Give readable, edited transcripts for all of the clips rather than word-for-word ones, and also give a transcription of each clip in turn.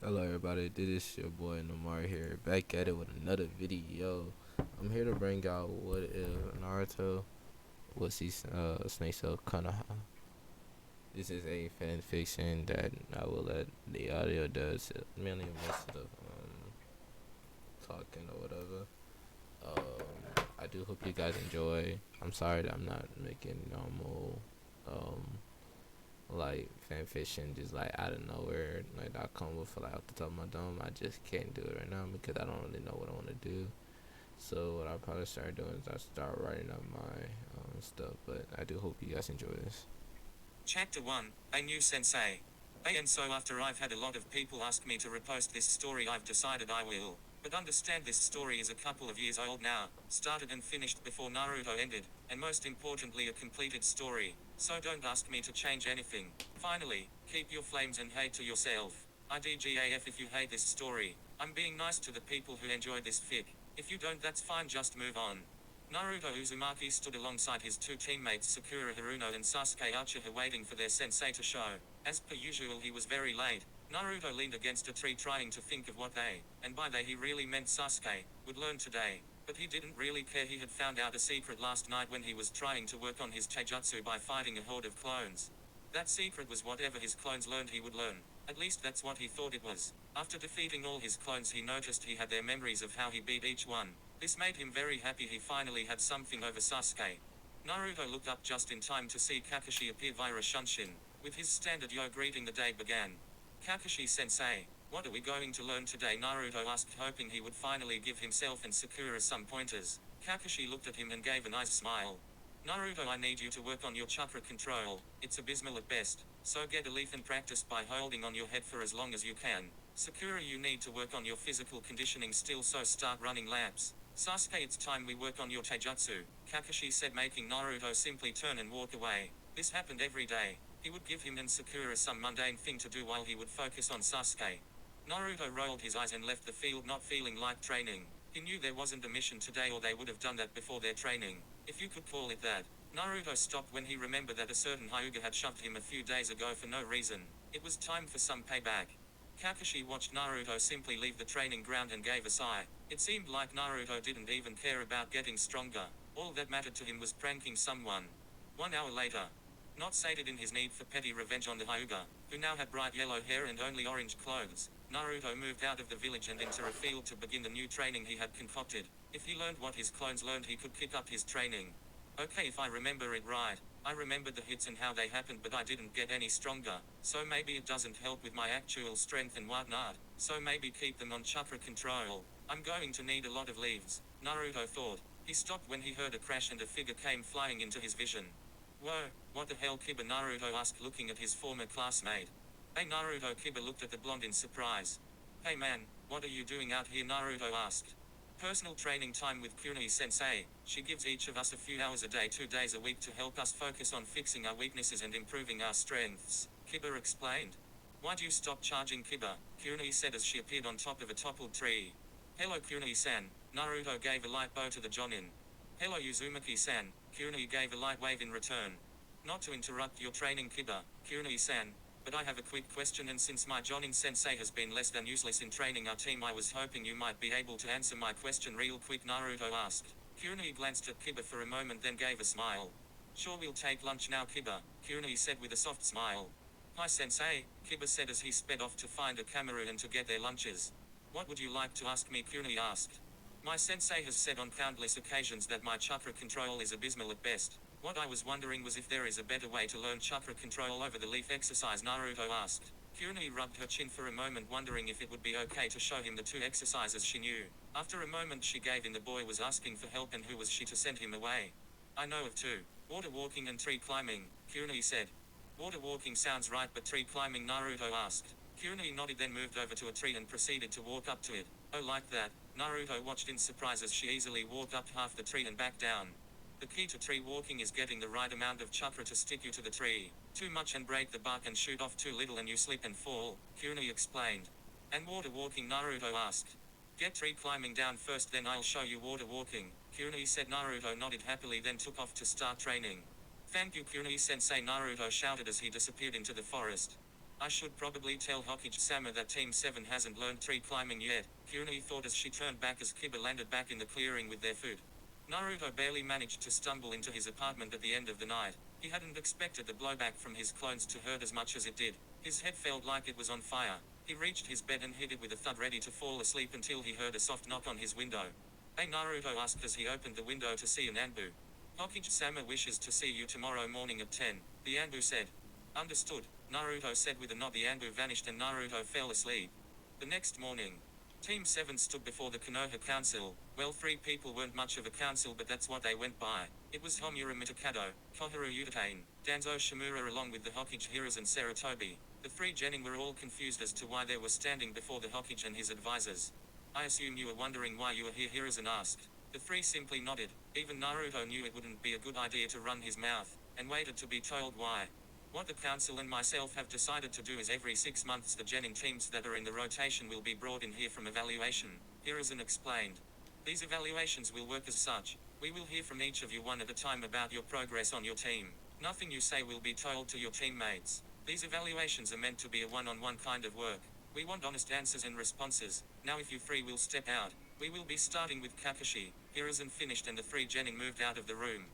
Hello everybody, this is your boy Namar here, back at it with another video. I'm here to bring out what if Naruto was his snakes of Konoha. This is a fan fiction that I will let the audio does mainly a mix of talking or whatever. I do hope you guys enjoy. I'm sorry that I'm not making normal like fan fiction just like out of nowhere, like I come with like off the top of my dome. I just can't do it right now because I don't really know what I want to do. So what I'll probably start doing is I start writing up my stuff. But I do hope you guys enjoy this. Chapter 1, A New Sensei. And so after I've had a lot of people ask me to repost this story, I've decided I will. But understand, this story is a couple of years old now, started and finished before Naruto ended, and most importantly a completed story, so don't ask me to change anything. Finally, keep your flames and hate to yourself. IDGAF if you hate this story. I'm being nice to the people who enjoyed this fic. If you don't, that's fine, just move on. Naruto Uzumaki stood alongside his two teammates Sakura Haruno and Sasuke Uchiha waiting for their sensei to show. As per usual, he was very late. Naruto leaned against a tree trying to think of what they, and by they he really meant Sasuke, would learn today. But he didn't really care. He had found out a secret last night when he was trying to work on his taijutsu by fighting a horde of clones. That secret was whatever his clones learned he would learn. At least that's what he thought it was. After defeating all his clones, he noticed he had their memories of how he beat each one. This made him very happy. He finally had something over Sasuke. Naruto looked up just in time to see Kakashi appear via Shunshin. With his standard yo greeting, the day began. Kakashi-sensei, what are we going to learn today? Naruto asked, hoping he would finally give himself and Sakura some pointers. Kakashi looked at him and gave a nice smile. Naruto, I need you to work on your chakra control. It's abysmal at best, so get a leaf and practice by holding on your head for as long as you can. Sakura, you need to work on your physical conditioning still, so start running laps. Sasuke, it's time we work on your taijutsu, Kakashi said, making Naruto simply turn and walk away. This happened every day. He would give him and Sakura some mundane thing to do while he would focus on Sasuke. Naruto rolled his eyes and left the field, not feeling like training. He knew there wasn't a mission today, or they would have done that before their training, if you could call it that. Naruto stopped when he remembered that a certain Hyuga had shoved him a few days ago for no reason. It was time for some payback. Kakashi watched Naruto simply leave the training ground and gave a sigh. It seemed like Naruto didn't even care about getting stronger. All that mattered to him was pranking someone. 1 hour later. Not sated in his need for petty revenge on the Hyuga, who now had bright yellow hair and only orange clothes, Naruto moved out of the village and into a field to begin the new training he had concocted. If he learned what his clones learned, he could kick up his training. Okay, if I remember it right, I remembered the hits and how they happened, but I didn't get any stronger, so maybe it doesn't help with my actual strength and whatnot, so maybe keep them on chakra control. I'm going to need a lot of leaves, Naruto thought. He stopped when he heard a crash and a figure came flying into his vision. Whoa, what the hell, Kiba? Naruto asked, looking at his former classmate. Hey Naruto, Kiba looked at the blonde in surprise. Hey man, what are you doing out here? Naruto asked. Personal training time with Kunai-sensei. She gives each of us a few hours a day, 2 days a week, to help us focus on fixing our weaknesses and improving our strengths, Kiba explained. Why'd you stop charging, Kiba? Kunai said as she appeared on top of a toppled tree. Hello Kunai-san, Naruto gave a light bow to the Jonin. Hello Uzumaki-san, Kunai gave a light wave in return. Not to interrupt your training, Kiba, Kunai-san, but I have a quick question, and since my Jonin sensei has been less than useless in training our team, I was hoping you might be able to answer my question real quick, Naruto asked. Kunai glanced at Kiba for a moment, then gave a smile. Sure, we'll take lunch now, Kiba, Kunai said with a soft smile. Hi sensei, Kiba said as he sped off to find a Kamaru and to get their lunches. What would you like to ask me? Kunai asked. My sensei has said on countless occasions that my chakra control is abysmal at best. What I was wondering was if there is a better way to learn chakra control over the leaf exercise, Naruto asked. Kunai rubbed her chin for a moment, wondering if it would be okay to show him the 2 exercises she knew. After a moment she gave in. The boy was asking for help, and who was she to send him away? I know of 2. Water walking and tree climbing, Kunai said. Water walking sounds right, but tree climbing? Naruto asked. Kunai nodded, then moved over to a tree and proceeded to walk up to it. Oh, like that? Naruto watched in surprise as she easily walked up half the tree and back down. The key to tree walking is getting the right amount of chakra to stick you to the tree. Too much and break the bark, and shoot off too little and you slip and fall, Kunai explained. And water walking? Naruto asked. Get tree climbing down first, then I'll show you water walking, Kunai said. Naruto nodded happily, then took off to start training. Thank you Kunai-sensei, Naruto shouted as he disappeared into the forest. I should probably tell Hokage-sama that Team 7 hasn't learned tree climbing yet, Kunai thought as she turned back as Kiba landed back in the clearing with their food. Naruto barely managed to stumble into his apartment at the end of the night. He hadn't expected the blowback from his clones to hurt as much as it did. His head felt like it was on fire. He reached his bed and hit it with a thud, ready to fall asleep until he heard a soft knock on his window. Hey, Naruto asked as he opened the window to see an Anbu. Hokage-sama wishes to see you tomorrow morning at 10, the Anbu said. Understood, Naruto said with a nod. The Anbu vanished and Naruto fell asleep. The next morning, Team 7 stood before the Konoha Council. Well, 3 people weren't much of a council, but that's what they went by. It was Homura Mitakado, Koharu Utatane, Danzo Shimura along with the Hokage Hiruzen and Sarutobi. The 3 genin were all confused as to why they were standing before the Hokage and his advisors. I assume you were wondering why you were here, Hiruzen asked. The 3 simply nodded. Even Naruto knew it wouldn't be a good idea to run his mouth, and waited to be told why. What the council and myself have decided to do is every 6 months the genin teams that are in the rotation will be brought in here from evaluation, Hiruzen explained. These evaluations will work as such. We will hear from each of you one at a time about your progress on your team. Nothing you say will be told to your teammates. These evaluations are meant to be a one-on-one kind of work. We want honest answers and responses. Now if you 3 will step out. We will be starting with Kakashi. Hiruzen finished and the 3 genin moved out of the room.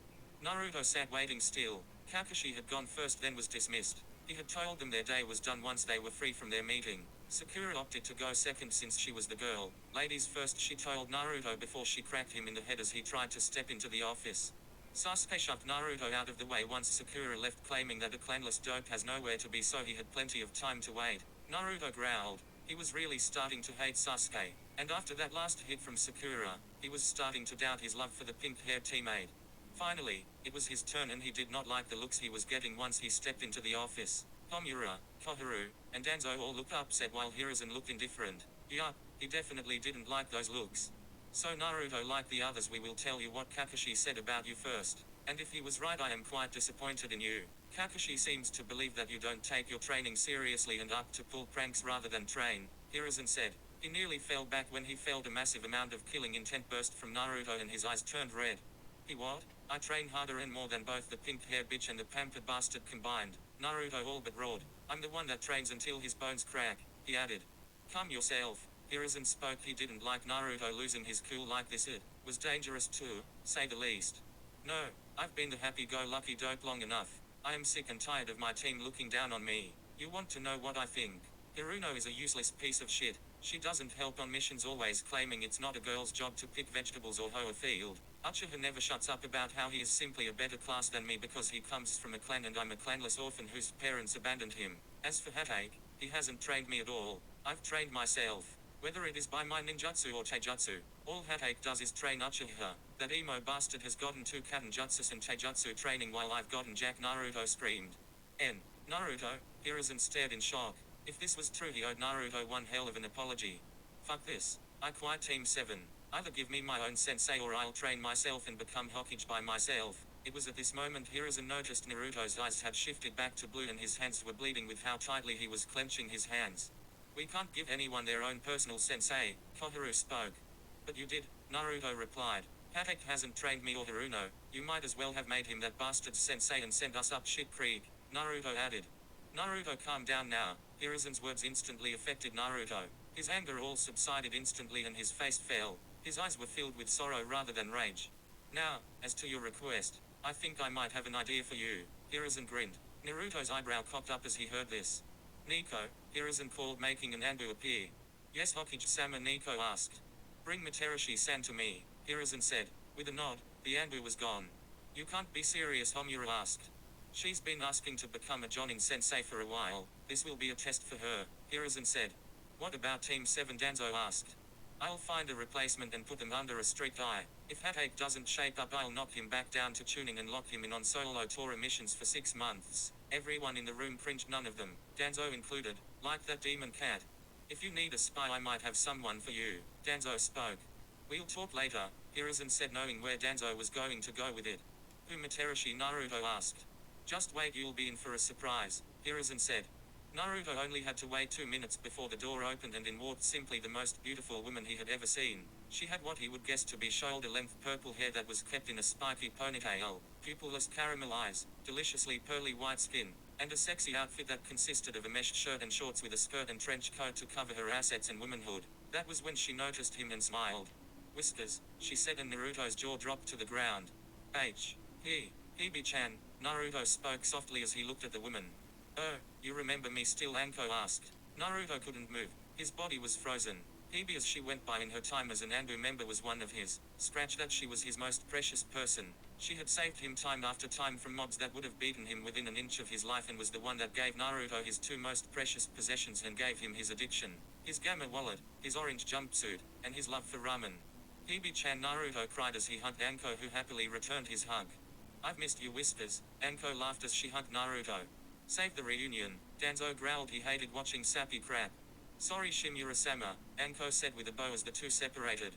Naruto sat waiting still. Kakashi had gone first, then was dismissed. He had told them their day was done once they were free from their meeting. Sakura opted to go second since she was the girl. Ladies first, she told Naruto before she cracked him in the head as he tried to step into the office. Sasuke shoved Naruto out of the way once Sakura left, claiming that a clanless dope has nowhere to be, so he had plenty of time to wait. Naruto growled. He was really starting to hate Sasuke. And after that last hit from Sakura, he was starting to doubt his love for the pink-haired teammate. Finally, it was his turn and he did not like the looks he was getting once he stepped into the office. Homura, Koharu, and Danzo all looked upset while Hiruzen looked indifferent. Yup, he definitely didn't like those looks. So Naruto, like the others, we will tell you what Kakashi said about you first. And if he was right, I am quite disappointed in you. Kakashi seems to believe that you don't take your training seriously and up to pull pranks rather than train, Hiruzen said. He nearly fell back when he felt a massive amount of killing intent burst from Naruto and his eyes turned red. He what? I train harder and more than both the pink-haired bitch and the pampered bastard combined, Naruto all but roared. I'm the one that trains until his bones crack, he added. Calm yourself, Hiruzen spoke. He didn't like Naruto losing his cool like this. It was dangerous to say the least. No, I've been the happy-go-lucky dope long enough. I am sick and tired of my team looking down on me. You want to know what I think? Hiruno is a useless piece of shit. She doesn't help on missions, always claiming it's not a girl's job to pick vegetables or hoe a field. Uchiha never shuts up about how he is simply a better class than me because he comes from a clan and I'm a clanless orphan whose parents abandoned him. As for Hatake, he hasn't trained me at all. I've trained myself. Whether it is by my ninjutsu or taijutsu, all Hatake does is train Uchiha. That emo bastard has gotten 2 katanjutsus and taijutsu training while I've gotten jack, Naruto screamed. Naruto, Hiruzen stared in shock. If this was true, he owed Naruto one hell of an apology. Fuck this. I quit Team 7. Either give me my own sensei or I'll train myself and become Hokage by myself. It was at this moment Hiruzen noticed Naruto's eyes had shifted back to blue and his hands were bleeding with how tightly he was clenching his hands. We can't give anyone their own personal sensei, Koharu spoke. But you did, Naruto replied. Hatake hasn't trained me or Haruno. You might as well have made him that bastard's sensei and sent us up shit creek, Naruto added. Naruto, calm down now. Hiruzen's words instantly affected Naruto. His anger all subsided instantly and his face fell. His eyes were filled with sorrow rather than rage. Now, as to your request, I think I might have an idea for you, Hiruzen grinned. Naruto's eyebrow cocked up as he heard this. Nico, Hiruzen called, making an Anbu appear. Yes, Hokage-sama, Nico asked. Bring Mitarashi-san to me, Hiruzen said. With a nod, the Anbu was gone. You can't be serious, Homura asked. She's been asking to become a Jonin sensei for a while. This will be a test for her, Hiruzen said. What about Team 7, Danzo asked. I'll find a replacement and put them under a strict eye. If Hatake doesn't shape up, I'll knock him back down to tuning and lock him in on solo Tora missions for 6 months. Everyone in the room cringed, none of them, Danzo included, like that demon cat. If you need a spy, I might have someone for you, Danzo spoke. We'll talk later, Hiruzen said, knowing where Danzo was going to go with it. Who, Mitarashi, Naruto asked. Just wait, you'll be in for a surprise, Hiruzen said. Naruto only had to wait 2 minutes before the door opened and in walked simply the most beautiful woman he had ever seen. She had what he would guess to be shoulder-length purple hair that was kept in a spiky ponytail, pupilless caramel eyes, deliciously pearly white skin, and a sexy outfit that consisted of a mesh shirt and shorts with a skirt and trench coat to cover her assets and womanhood. That was when she noticed him and smiled. Whiskers, she said, and Naruto's jaw dropped to the ground. Hebe-chan, Naruto spoke softly as he looked at the woman. Oh, you remember me still? Anko asked. Naruto couldn't move. His body was frozen. Hebe, as she went by in her time as an Anbu member, was one of his. Scratch that, she was his most precious person. She had saved him time after time from mobs that would have beaten him within an inch of his life, and was the one that gave Naruto his two most precious possessions and gave him his addiction. His Gamma wallet, his orange jumpsuit, and his love for ramen. Hebe-chan, Naruto cried as he hugged Anko, who happily returned his hug. I've missed you, Whiskers. Anko laughed as she hugged Naruto. Save the reunion, Danzo growled. He hated watching sappy crap. Sorry, Shimura-sama, Anko said with a bow as the two separated.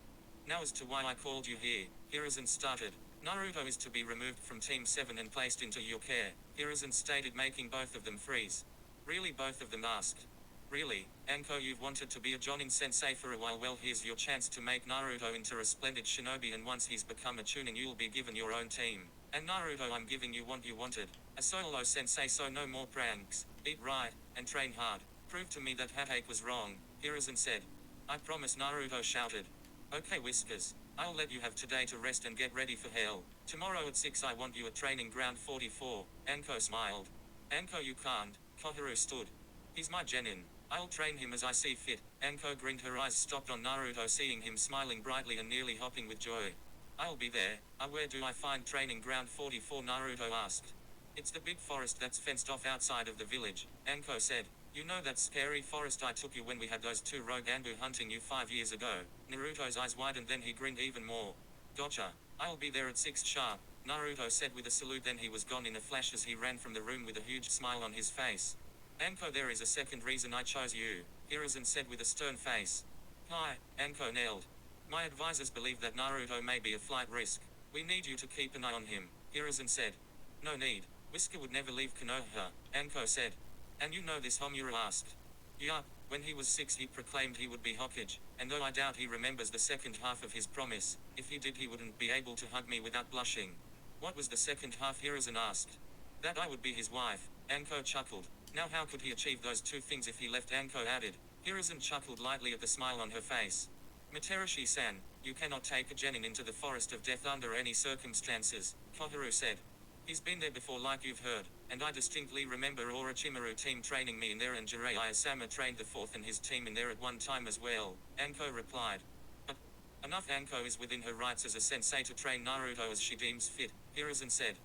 Now as to why I called you here, Hiruzen started. Naruto is to be removed from Team 7 and placed into your care, Hiruzen stated, making both of them freeze. Really? Both of them asked. Really, Anko, you've wanted to be a Jonin sensei for a while. Well, here's your chance to make Naruto into a splendid shinobi, and once he's become a chunin you'll be given your own team. And Naruto, I'm giving you what you wanted, a solo sensei, so no more pranks, eat right, and train hard. Prove to me that Hatake was wrong, Hiruzen said. I promise, Naruto shouted. Okay, Whiskers, I'll let you have today to rest and get ready for hell. Tomorrow at 6 I want you at training ground 44, Anko smiled. Anko, you can't, Koharu stood. He's my genin. I'll train him as I see fit. Anko grinned, her eyes stopped on Naruto, seeing him smiling brightly and nearly hopping with joy. I'll be there. Where do I find training ground 44? Naruto asked. It's the big forest that's fenced off outside of the village, Anko said. You know that scary forest I took you when we had those two rogue Anbu hunting you 5 years ago? Naruto's eyes widened, then he grinned even more. Gotcha. I'll be there at 6 sharp, Naruto said with a salute, then he was gone in a flash as he ran from the room with a huge smile on his face. Anko, there is a second reason I chose you, Hiruzen said with a stern face. Hi, Anko nailed. My advisors believe that Naruto may be a flight risk. We need you to keep an eye on him, Hiruzen said. No need. Whisker would never leave Konoha, Anko said. And you know this? Homura asked. Yup, when he was 6 he proclaimed he would be Hokage, and though I doubt he remembers the second half of his promise, if he did he wouldn't be able to hug me without blushing. What was the second half? Hiruzen asked. That I would be his wife, Anko chuckled. Now how could he achieve those two things if he left? Anko added. Hiruzen chuckled lightly at the smile on her face. Mitarashi-san, you cannot take a genin into the forest of death under any circumstances, Koharu said. He's been there before, like you've heard, and I distinctly remember Orochimaru team training me in there, and Jiraiya-sama trained the fourth and his team in there at one time as well, Anko replied. But enough. Anko is within her rights as a sensei to train Naruto as she deems fit, Hiruzen said.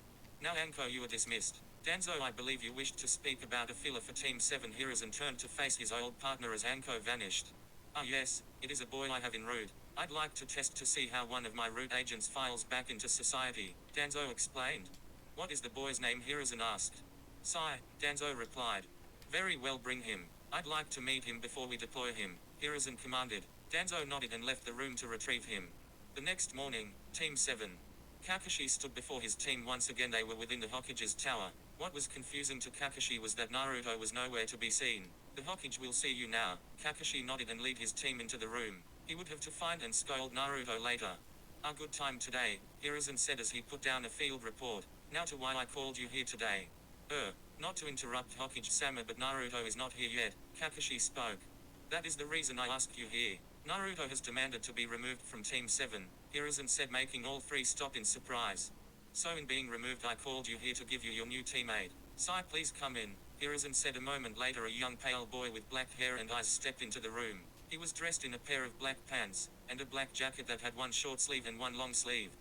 Now Anko, you are dismissed. Danzo, I believe you wished to speak about a filler for Team 7. Hiruzen turned to face his old partner as Anko vanished. Ah yes, it is a boy I have in route. I'd like to test to see how one of my route agents files back into society, Danzo explained. What is the boy's name? Hiruzen asked. Sai, Danzo replied. Very well, bring him. I'd like to meet him before we deploy him, Hiruzen commanded. Danzo nodded and left the room to retrieve him. The next morning, Team 7. Kakashi stood before his team once again. They were within the Hokage's tower. What was confusing to Kakashi was that Naruto was nowhere to be seen. The Hokage will see you now, Kakashi nodded and led his team into the room. He would have to find and scold Naruto later. A good time today, Hiruzen said as he put down a field report. Now to why I called you here today. Not to interrupt Hokage-sama, but Naruto is not here yet, Kakashi spoke. That is the reason I asked you here. Naruto has demanded to be removed from Team 7, Hiruzen said, making all three stop in surprise. So in being removed I called you here to give you your new teammate. Sai, please come in, Hiruzen said. A moment later a young pale boy with black hair and eyes stepped into the room. He was dressed in a pair of black pants, and a black jacket that had one short sleeve and one long sleeve.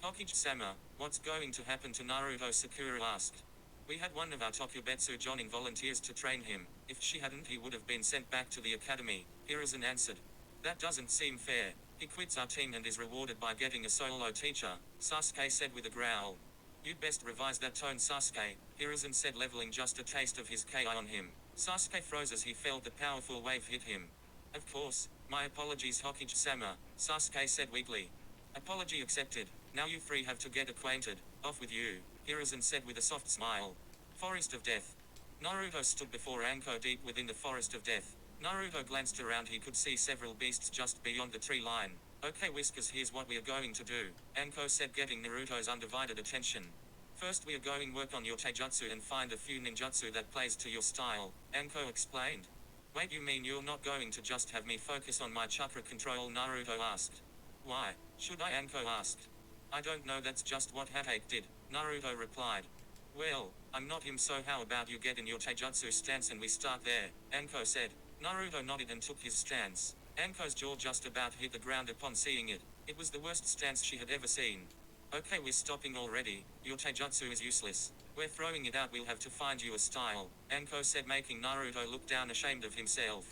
Hokage-sama, what's going to happen to Naruto? Sakura asked. We had one of our Tokubetsu Jonin volunteers to train him. If she hadn't he would have been sent back to the academy, Hiruzen answered. That doesn't seem fair. He quits our team and is rewarded by getting a solo teacher, Sasuke said with a growl. You'd best revise that tone, Sasuke, Hiruzen said, leveling just a taste of his ki on him. Sasuke froze as he felt the powerful wave hit him. Of course, my apologies, Hokage-sama, Sasuke said weakly. Apology accepted. Now you three have to get acquainted. Off with you, Hiruzen said with a soft smile. Forest of Death. Naruto stood before Anko deep within the Forest of Death. Naruto glanced around. He could see several beasts just beyond the tree line. Okay, Whiskers, here's what we are going to do, Anko said, getting Naruto's undivided attention. First we are going work on your taijutsu and find a few ninjutsu that plays to your style, Anko explained. Wait, you mean you're not going to just have me focus on my chakra control? Naruto asked. Why should I? Anko asked. I don't know, that's just what Hatake did, Naruto replied. Well, I'm not him, so how about you get in your taijutsu stance and we start there, Anko said. Naruto nodded and took his stance. Anko's jaw just about hit the ground upon seeing it. It was the worst stance she had ever seen. Okay, we're stopping already. Your taijutsu is useless. We're throwing it out. We'll have to find you a style, Anko said, making Naruto look down, ashamed of himself.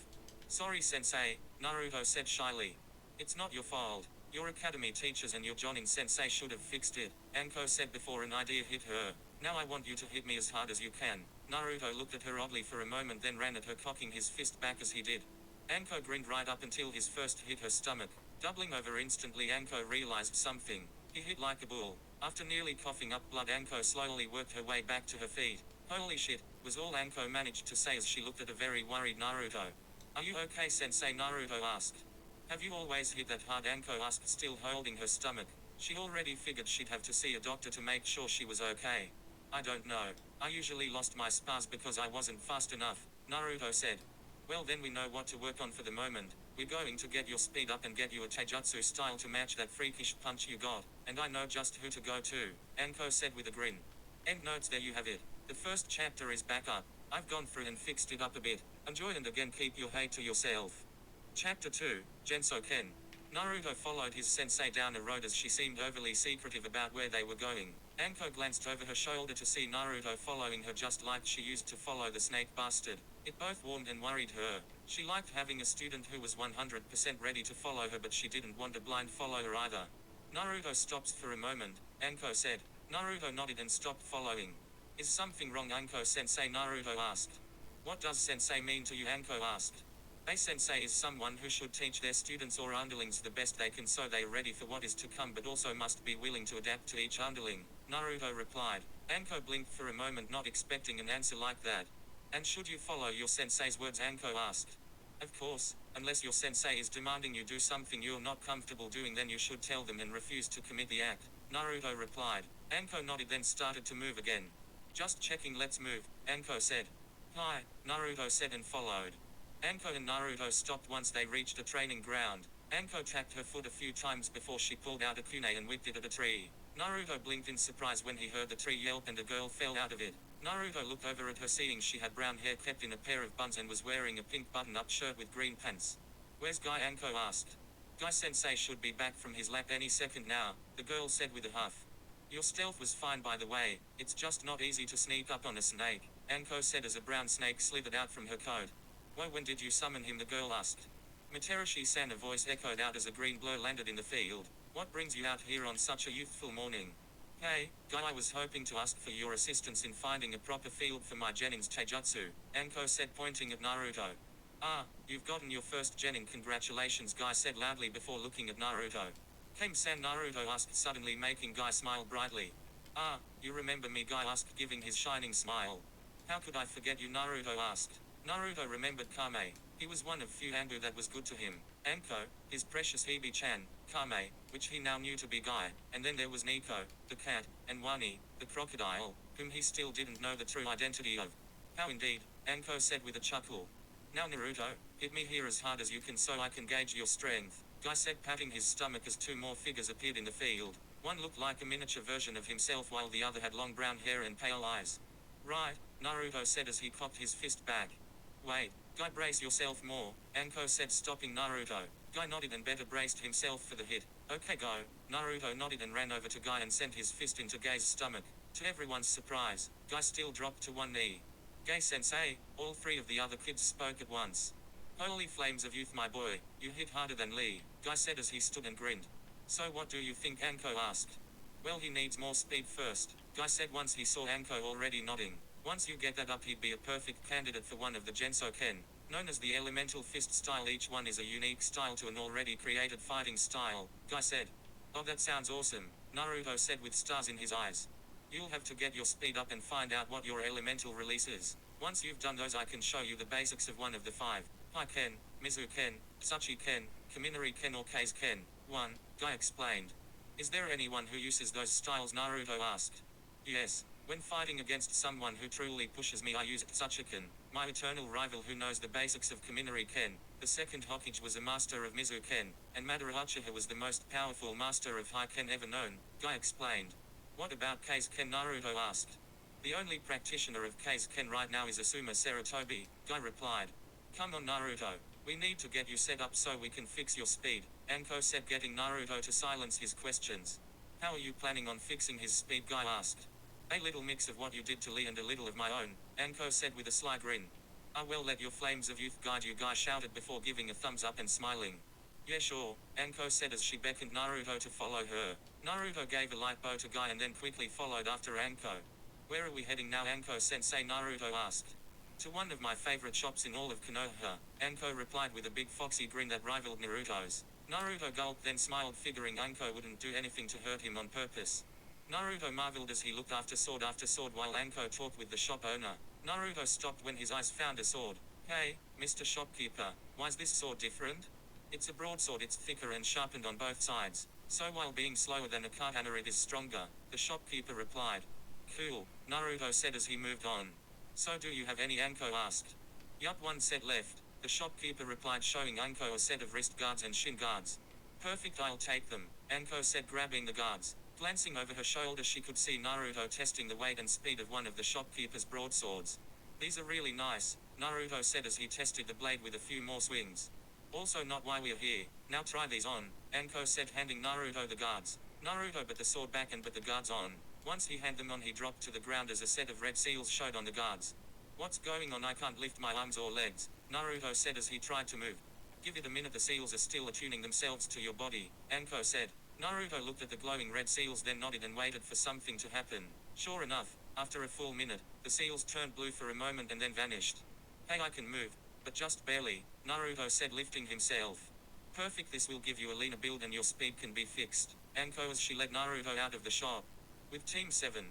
Sorry sensei, Naruto said shyly. It's not your fault. Your academy teachers and your Jonin sensei should have fixed it, Anko said before an idea hit her. Now I want you to hit me as hard as you can. Naruto looked at her oddly for a moment, then ran at her, cocking his fist back as he did. Anko grinned right up until his first hit her stomach. Doubling over instantly, Anko realized something. He hit like a bull. After nearly coughing up blood, Anko slowly worked her way back to her feet. Holy shit, was all Anko managed to say as she looked at a very worried Naruto. Are you okay, sensei? Naruto asked. Have you always hit that hard? Anko asked, still holding her stomach. She already figured she'd have to see a doctor to make sure she was okay. I don't know. I usually lost my spars because I wasn't fast enough, Naruto said. Well, then we know what to work on for the moment. We're going to get your speed up and get you a taijutsu style to match that freakish punch you got, and I know just who to go to, Anko said with a grin. End notes, there you have it. The first chapter is back up. I've gone through and fixed it up a bit. Enjoy, and again keep your hate to yourself. Chapter 2, Genso-ken. Naruto followed his sensei down a road as she seemed overly secretive about where they were going. Anko glanced over her shoulder to see Naruto following her just like she used to follow the snake bastard. It both warmed and worried her. She liked having a student who was 100% ready to follow her, but she didn't want a blind follower either. Naruto stopped for a moment, Anko said. Naruto nodded and stopped following. Is something wrong, Anko-sensei? Naruto asked. What does sensei mean to you? Anko asked. A sensei is someone who should teach their students or underlings the best they can so they're ready for what is to come, but also must be willing to adapt to each underling, Naruto replied. Anko blinked for a moment, not expecting an answer like that. And should you follow your sensei's words? Anko asked. Of course, unless your sensei is demanding you do something you're not comfortable doing, then you should tell them and refuse to commit the act, Naruto replied. Anko nodded, then started to move again. Just checking, let's move, Anko said. Hi, Naruto said and followed. Anko and Naruto stopped once they reached a training ground. Anko tapped her foot a few times before she pulled out a kunai and whipped it at a tree. Naruto blinked in surprise when he heard the tree yelp and a girl fell out of it. Naruto looked over at her, seeing she had brown hair kept in a pair of buns and was wearing a pink button-up shirt with green pants. Where's Guy? Anko asked. Guy-sensei should be back from his lap any second now, the girl said with a huff. Your stealth was fine, by the way. It's just not easy to sneak up on a snake, Anko said as a brown snake slithered out from her coat. Whoa, when did you summon him? The girl asked. Mitarashi-san, a voice echoed out as a green blur landed in the field. What brings you out here on such a youthful morning? Hey, Guy, I was hoping to ask for your assistance in finding a proper field for my Genin's taijutsu, Anko said, pointing at Naruto. Ah, you've gotten your first Genin, congratulations, Guy said loudly before looking at Naruto. Kame-san, Naruto asked, suddenly making Guy smile brightly. Ah, you remember me? Guy asked, giving his shining smile. How could I forget you? Naruto asked. Naruto remembered Kame. He was one of few Anbu that was good to him. Anko, his precious Hibi-chan, Kame, which he now knew to be Guy, and then there was Nico, the cat, and Wani, the crocodile, whom he still didn't know the true identity of. How indeed, Anko said with a chuckle. Now Naruto, hit me here as hard as you can so I can gauge your strength, Guy said, patting his stomach as two more figures appeared in the field. One looked like a miniature version of himself while the other had long brown hair and pale eyes. Right, Naruto said as he cocked his fist back. Wait, Guy, brace yourself more, Anko said, stopping Naruto. Guy nodded and better braced himself for the hit. Okay, go. Naruto nodded and ran over to Guy and sent his fist into Guy's stomach. To everyone's surprise, Guy still dropped to one knee. Guy-sensei, all three of the other kids spoke at once. Holy flames of youth, my boy, you hit harder than Lee, Guy said as he stood and grinned. So what do you think? Anko asked. Well, he needs more speed first, Guy said once he saw Anko already nodding. Once you get that up, he'd be a perfect candidate for one of the Genso-ken, known as the elemental fist style. Each one is a unique style to an already created fighting style, Guy said. Oh, that sounds awesome, Naruto said with stars in his eyes. You'll have to get your speed up and find out what your elemental release is. Once you've done those, I can show you the basics of one of the 5. Hai-ken, Mizu-ken, Sachi-ken, Kaminari-ken or Kase-ken. 1, Guy explained. Is there anyone who uses those styles? Naruto asked. Yes, when fighting against someone who truly pushes me I use Tsuchiken, my eternal rival who knows the basics of Kaminari Ken. The second Hokage was a master of Mizu Ken, and Madara Uchiha was the most powerful master of High Ken ever known, Guy explained. What about Kei's Ken, Naruto asked. The only practitioner of Kei's Ken right now is Asuma Sarutobi, Guy replied. Come on Naruto, we need to get you set up so we can fix your speed, Anko said, getting Naruto to silence his questions. How are you planning on fixing his speed, Guy asked. A little mix of what you did to Lee and a little of my own, Anko said with a sly grin. I will let your flames of youth guide you, Guy shouted before giving a thumbs up and smiling. Yeah sure, Anko said as she beckoned Naruto to follow her. Naruto gave a light bow to Guy and then quickly followed after Anko. Where are we heading now, Anko sensei, Naruto asked. To one of my favorite shops in all of Konoha, Anko replied with a big foxy grin that rivaled Naruto's. Naruto gulped then smiled, figuring Anko wouldn't do anything to hurt him on purpose. Naruto marveled as he looked after sword while Anko talked with the shop owner. Naruto stopped when his eyes found a sword. Hey, Mr. Shopkeeper, why's this sword different? It's a broadsword, it's thicker and sharpened on both sides. So while being slower than a katana it is stronger, the shopkeeper replied. Cool, Naruto said as he moved on. So do you have any, Anko asked. Yup, one set left, the shopkeeper replied, showing Anko a set of wrist guards and shin guards. Perfect, I'll take them, Anko said, grabbing the guards. Glancing over her shoulder she could see Naruto testing the weight and speed of one of the shopkeeper's broadswords. These are really nice, Naruto said as he tested the blade with a few more swings. Also not why we are here, now try these on, Anko said, handing Naruto the guards. Naruto put the sword back and put the guards on. Once he had them on he dropped to the ground as a set of red seals showed on the guards. What's going on, I can't lift my arms or legs, Naruto said as he tried to move. Give it a minute, the seals are still attuning themselves to your body, Anko said. Naruto looked at the glowing red seals then nodded and waited for something to happen. Sure enough, after a full minute, the seals turned blue for a moment and then vanished. Hey, I can move, but just barely, Naruto said, lifting himself. Perfect, this will give you a leaner build and your speed can be fixed, Anko as she led Naruto out of the shop. With Team 7.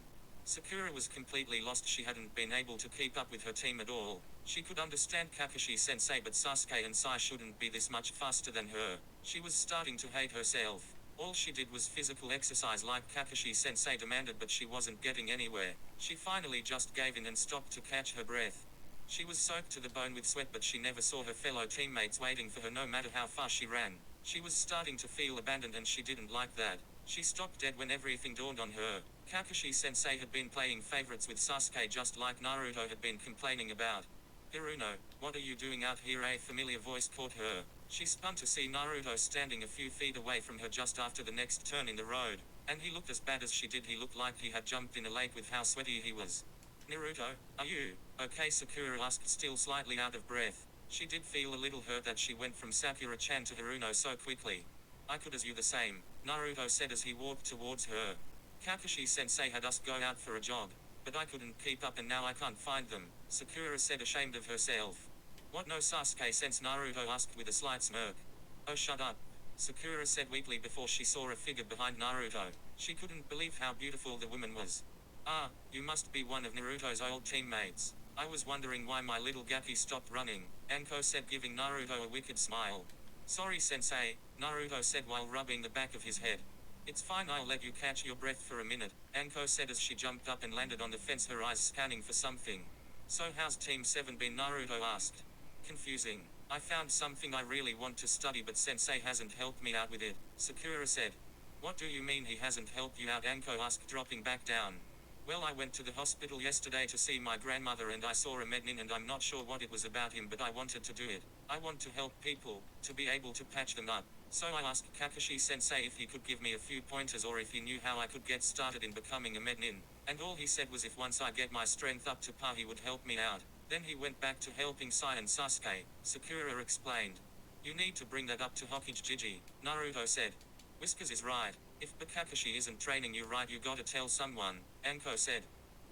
Sakura was completely lost, she hadn't been able to keep up with her team at all. She could understand Kakashi-sensei but Sasuke and Sai shouldn't be this much faster than her. She was starting to hate herself. All she did was physical exercise like Kakashi-sensei demanded but she wasn't getting anywhere. She finally just gave in and stopped to catch her breath. She was soaked to the bone with sweat but she never saw her fellow teammates waiting for her no matter how far she ran. She was starting to feel abandoned and she didn't like that. She stopped dead when everything dawned on her. Kakashi-sensei had been playing favorites with Sasuke just like Naruto had been complaining about. Hiruno, what are you doing out here? A familiar voice caught her. She spun to see Naruto standing a few feet away from her just after the next turn in the road. And he looked as bad as she did, he looked like he had jumped in a lake with how sweaty he was. Naruto, are you okay? Sakura asked, still slightly out of breath. She did feel a little hurt that she went from Sakura-chan to Hiruno so quickly. I could as you the same, Naruto said as he walked towards her. Kakashi-sensei had us go out for a jog, but I couldn't keep up and now I can't find them, Sakura said, ashamed of herself. What, no Sasuke-sense? Naruto asked with a slight smirk. Oh, shut up, Sakura said weakly before she saw a figure behind Naruto. She couldn't believe how beautiful the woman was. Ah, you must be one of Naruto's old teammates. I was wondering why my little Gaki stopped running, Anko said, giving Naruto a wicked smile. Sorry sensei, Naruto said while rubbing the back of his head. It's fine, I'll let you catch your breath for a minute, Anko said as she jumped up and landed on the fence, her eyes scanning for something. So how's Team 7 been? Naruto asked. Confusing. I found something I really want to study but sensei hasn't helped me out with it, Sakura said. What do you mean he hasn't helped you out? Anko asked, dropping back down. Well, I went to the hospital yesterday to see my grandmother and I saw a mednin and I'm not sure what it was about him but I wanted to do it. I want to help people, to be able to patch them up. So I asked Kakashi-sensei if he could give me a few pointers or if he knew how I could get started in becoming a mednin. And all he said was if once I get my strength up to par he would help me out. Then he went back to helping Sai and Sasuke, Sakura explained. You need to bring that up to Hokage Jiji, Naruto said. Whiskers is right. If Kakashi isn't training you right you gotta tell someone, Anko said.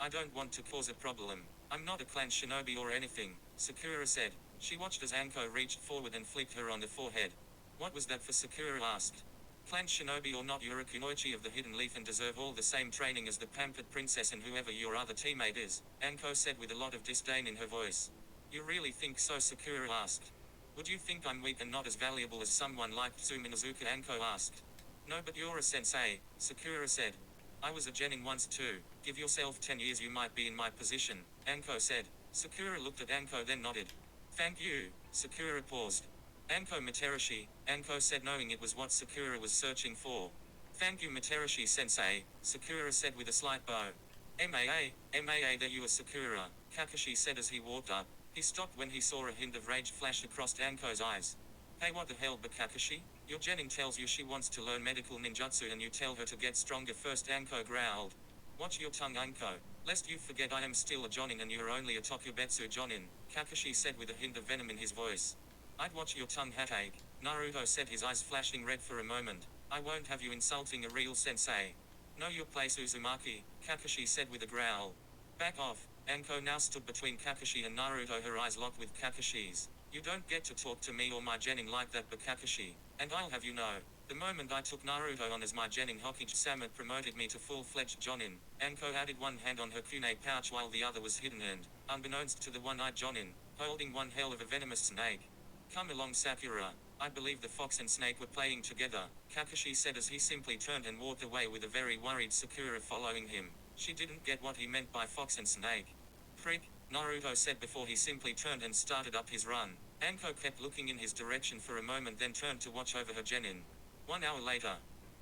I don't want to cause a problem. I'm not a clan shinobi or anything, Sakura said. She watched as Anko reached forward and flicked her on the forehead. What was that for? Sakura asked. Clan shinobi or not, you're a kunoichi of the hidden leaf and deserve all the same training as the pampered princess and whoever your other teammate is, Anko said with a lot of disdain in her voice. You really think so? Sakura asked. Would you think I'm weak and not as valuable as someone like Tsuminazuka? Anko asked. No, but you're a sensei, Sakura said. I was a genin once too. Give yourself 10 years, you might be in my position, Anko said. Sakura looked at Anko then nodded. Thank you. Sakura paused. Anko Materashi, Anko said, knowing it was what Sakura was searching for. Thank you Materashi sensei, Sakura said with a slight bow. MAA that you are Sakura, Kakashi said as he walked up. He stopped when he saw a hint of rage flash across Anko's eyes. Hey, what the hell, but Kakashi? Your genin tells you she wants to learn medical ninjutsu and you tell her to get stronger first, Anko growled. Watch your tongue, Anko, lest you forget I am still a jonin and you are only a Tokubetsu jonin, Kakashi said with a hint of venom in his voice. I'd watch your tongue, Hatache, Naruto said, his eyes flashing red for a moment. I won't have you insulting a real sensei. Know your place, Uzumaki, Kakashi said with a growl. Back off. Anko now stood between Kakashi and Naruto, her eyes locked with Kakashi's. You don't get to talk to me or my genin like that, but Kakashi, and I'll have you know, the moment I took Naruto on as my genin, Hokage-sama promoted me to full-fledged jonin. Anko added one hand on her kunai pouch while the other was hidden and, unbeknownst to the one-eyed jonin, holding one hell of a venomous snake. Come along Sakura, I believe the fox and snake were playing together, Kakashi said as he simply turned and walked away with a very worried Sakura following him. She didn't get what he meant by fox and snake. Prick, Naruto said before he simply turned and started up his run. Anko kept looking in his direction for a moment then turned to watch over her genin. 1 hour later,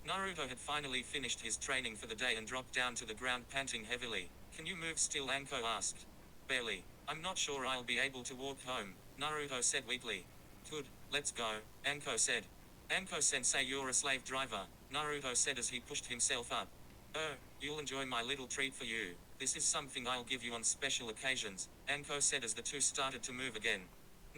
Naruto had finally finished his training for the day and dropped down to the ground panting heavily. Can you move still? Anko asked. Barely. I'm not sure I'll be able to walk home, Naruto said weakly. Good, let's go, Anko said. Anko-sensei, you're a slave driver, Naruto said as he pushed himself up. Oh, you'll enjoy my little treat for you. This is something I'll give you on special occasions, Anko said as the two started to move again.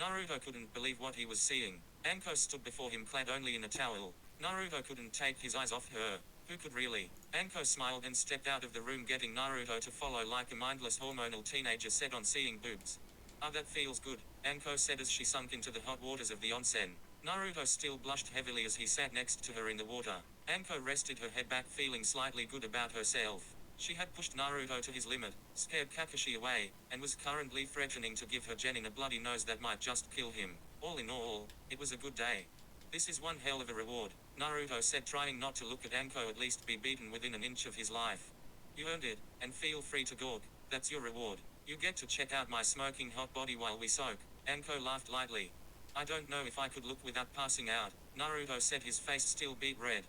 Naruto couldn't believe what he was seeing. Anko stood before him clad only in a towel. Naruto couldn't take his eyes off her. Who could really? Anko smiled and stepped out of the room, getting Naruto to follow like a mindless hormonal teenager set on seeing boobs. Ah, that feels good, Anko said as she sunk into the hot waters of the onsen. Naruto still blushed heavily as he sat next to her in the water. Anko rested her head back, feeling slightly good about herself. She had pushed Naruto to his limit, scared Kakashi away, and was currently threatening to give her genin a bloody nose that might just kill him. All in all, it was a good day. This is one hell of a reward, Naruto said, trying not to look at Anko, at least be beaten within an inch of his life. You earned it, and feel free to gawk, that's your reward. You get to check out my smoking hot body while we soak, Anko laughed lightly. I don't know if I could look without passing out, Naruto said, his face still beet red.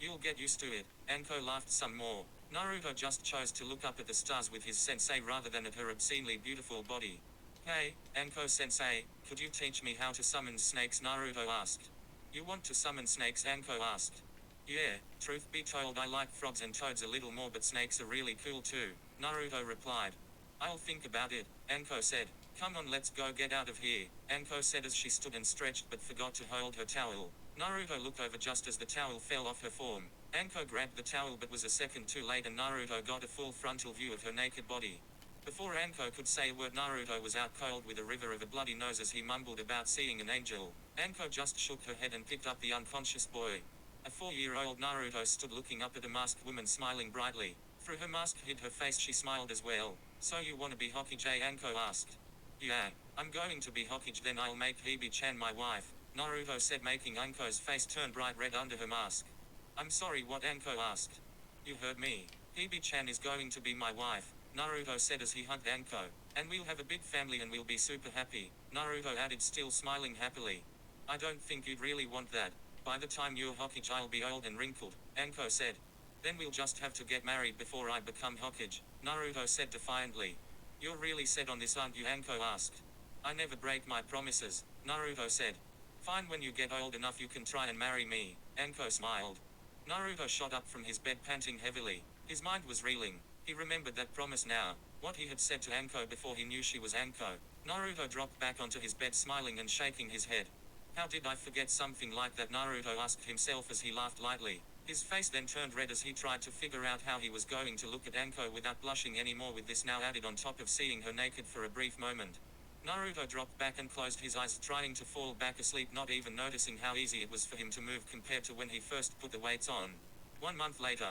You'll get used to it, Anko laughed some more. Naruto just chose to look up at the stars with his sensei rather than at her obscenely beautiful body. Hey, Anko-sensei, could you teach me how to summon snakes? Naruto asked. You want to summon snakes? Anko asked. Yeah, truth be told I like frogs and toads a little more, but snakes are really cool too, Naruto replied. I'll think about it, Anko said. Come on, let's go get out of here, Anko said as she stood and stretched but forgot to hold her towel. Naruto looked over just as the towel fell off her form. Anko grabbed the towel but was a second too late and Naruto got a full frontal view of her naked body. Before Anko could say a word, Naruto was out cold with a river of a bloody nose as he mumbled about seeing an angel. Anko just shook her head and picked up the unconscious boy. A 4-year-old Naruto stood looking up at a masked woman smiling brightly. Through her mask hid her face, she smiled as well. So you wanna be Hokage? Anko asked. Yeah, I'm going to be Hokage, then I'll make Hibi-chan my wife, Naruto said, making Anko's face turn bright red under her mask. I'm sorry, what? Anko asked. You heard me. Hibi-chan is going to be my wife, Naruto said as he hugged Anko. And we'll have a big family and we'll be super happy, Naruto added, still smiling happily. I don't think you'd really want that. By the time you're Hokage I'll be old and wrinkled, Anko said. Then we'll just have to get married before I become Hokage, Naruto said defiantly. You're really set on this, aren't you? Anko asked. I never break my promises, Naruto said. Fine, when you get old enough you can try and marry me, Anko smiled. Naruto shot up from his bed panting heavily. His mind was reeling. He remembered that promise now, what he had said to Anko before he knew she was Anko. Naruto dropped back onto his bed smiling and shaking his head. How did I forget something like that? Naruto asked himself as he laughed lightly. His face then turned red as he tried to figure out how he was going to look at Anko without blushing anymore, with this now added on top of seeing her naked for a brief moment. Naruto dropped back and closed his eyes, trying to fall back asleep, not even noticing how easy it was for him to move compared to when he first put the weights on. 1 month later.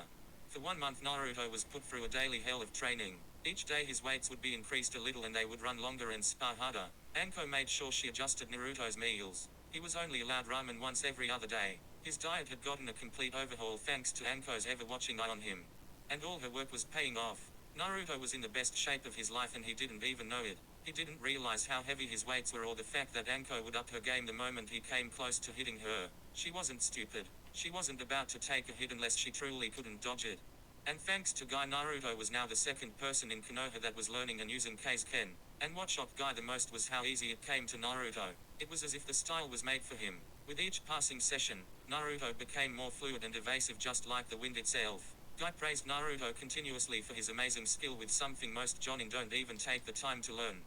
For 1 month Naruto was put through a daily hell of training. Each day his weights would be increased a little and they would run longer and spar harder. Anko made sure she adjusted Naruto's meals. He was only allowed ramen once every other day. His diet had gotten a complete overhaul thanks to Anko's ever-watching eye on him. And all her work was paying off. Naruto was in the best shape of his life and he didn't even know it. He didn't realize how heavy his weights were or the fact that Anko would up her game the moment he came close to hitting her. She wasn't stupid. She wasn't about to take a hit unless she truly couldn't dodge it. And thanks to Guy, Naruto was now the second person in Konoha that was learning and using Ken. And what shocked Guy the most was how easy it came to Naruto. It was as if the style was made for him. With each passing session, Naruto became more fluid and evasive just like the wind itself. Guy praised Naruto continuously for his amazing skill with something most jonin don't even take the time to learn.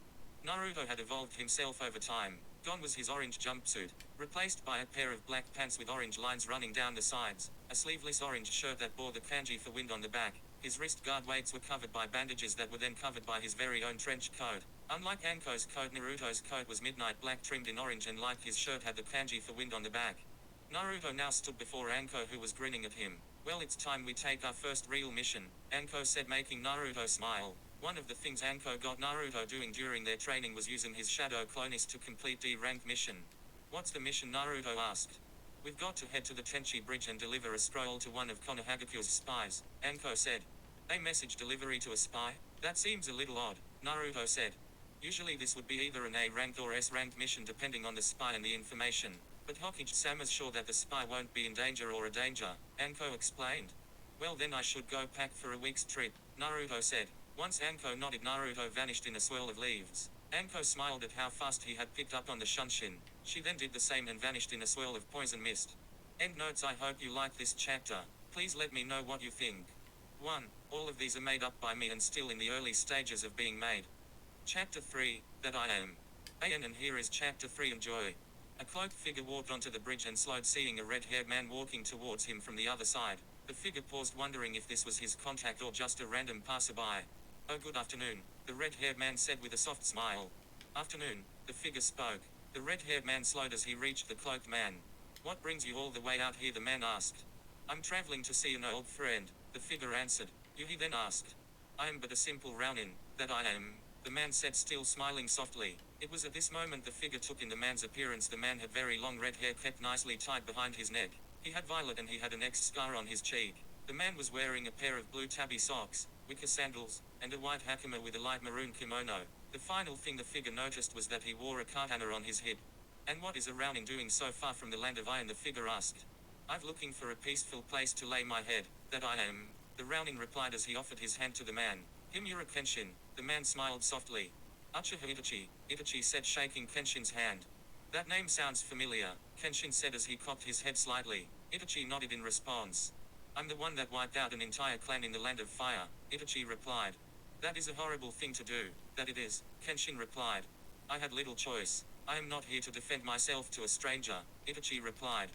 Naruto had evolved himself over time. Gone was his orange jumpsuit, replaced by a pair of black pants with orange lines running down the sides, a sleeveless orange shirt that bore the kanji for wind on the back. His wrist guard weights were covered by bandages that were then covered by his very own trench coat. Unlike Anko's coat, Naruto's coat was midnight black trimmed in orange and like his shirt had the kanji for wind on the back. Naruto now stood before Anko who was grinning at him. Well, it's time we take our first real mission, Anko said, making Naruto smile. One of the things Anko got Naruto doing during their training was using his shadow clonus to complete D-rank mission. What's the mission? Naruto asked. We've got to head to the Tenchi Bridge and deliver a scroll to one of Konohagaku's spies, Anko said. A message delivery to a spy? That seems a little odd, Naruto said. Usually this would be either an A-ranked or S-ranked mission depending on the spy and the information. But Hokage-sama's sure that the spy won't be in danger or a danger, Anko explained. Well then I should go pack for a week's trip, Naruto said. Once Anko nodded, Naruto vanished in a swirl of leaves. Anko smiled at how fast he had picked up on the shunshin. She then did the same and vanished in a swirl of poison mist. Endnotes. I hope you like this chapter. Please let me know what you think. 1. All of these are made up by me and still in the early stages of being made. Chapter 3, That I Am. And here is Chapter 3. Enjoy. A cloaked figure walked onto the bridge and slowed, seeing a red-haired man walking towards him from the other side. The figure paused, wondering if this was his contact or just a random passerby. Oh, good afternoon, the red-haired man said with a soft smile. Afternoon, the figure spoke. The red-haired man slowed as he reached the cloaked man. What brings you all the way out here? The man asked. I'm traveling to see an old friend, the figure answered. You? He then asked. I am but a simple Rounin, that I am, the man said, still smiling softly. It was at this moment the figure took in the man's appearance. The man had very long red hair kept nicely tied behind his neck. He had violet and he had an X scar on his cheek. The man was wearing a pair of blue tabby socks, wicker sandals, and a white hakama with a light maroon kimono. The final thing the figure noticed was that he wore a katana on his hip. And what is a Rounin doing so far from the land of Iron? The figure asked. I'm looking for a peaceful place to lay my head, that I am, the Rounin replied as he offered his hand to the man. Himura Kenshin, the man smiled softly. Uchiha Itachi, Itachi said, shaking Kenshin's hand. That name sounds familiar, Kenshin said as he cocked his head slightly. Itachi nodded in response. I'm the one that wiped out an entire clan in the land of fire, Itachi replied. That is a horrible thing to do, that it is, Kenshin replied. I had little choice. I am not here to defend myself to a stranger, Itachi replied.